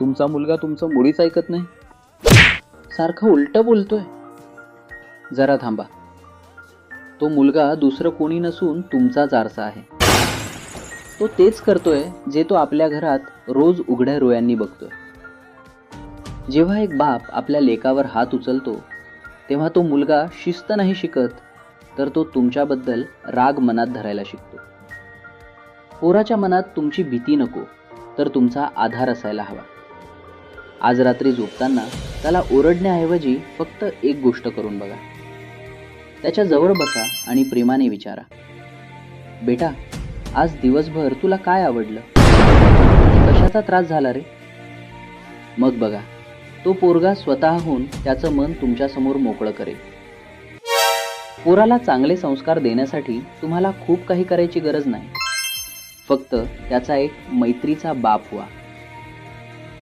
तुमचा मुलगा तुमचं मुळीच ऐकत नाही, सारखं उलटं बोलतोय. जरा थांबा. तो मुलगा दुसरं कोणी नसून तुमचाच आरसा आहे. तो तेच करतोय जे तो आपल्या घरात रोज उघड्या डोळ्यांनी बघतोय. जेव्हा एक बाप आपल्या लेकावर हात उचलतो तेव्हा तो मुलगा शिस्त नाही शिकत, तर तो तुमच्याबद्दल राग मनात धरायला शिकतो. पोराच्या मनात तुमची भीती नको, तर तुमचा आधार असायला हवा. आज रात्री झोपताना त्याला ओरडण्याऐवजी फक्त एक गोष्ट करून बघा. त्याच्या जवळ बसा आणि प्रेमाने विचारा, बेटा, आज दिवसभर तुला काय आवडलं, कशाचा त्रास झाला रे? मग बघा, तो पोरगा स्वतःहून त्याचं मन तुमच्यासमोर मोकळं करेल. पोराला चांगले संस्कार देण्यासाठी तुम्हाला खूप काही करायची गरज नाही. फक्त त्याचा एक मैत्रीचा बाप व्हा.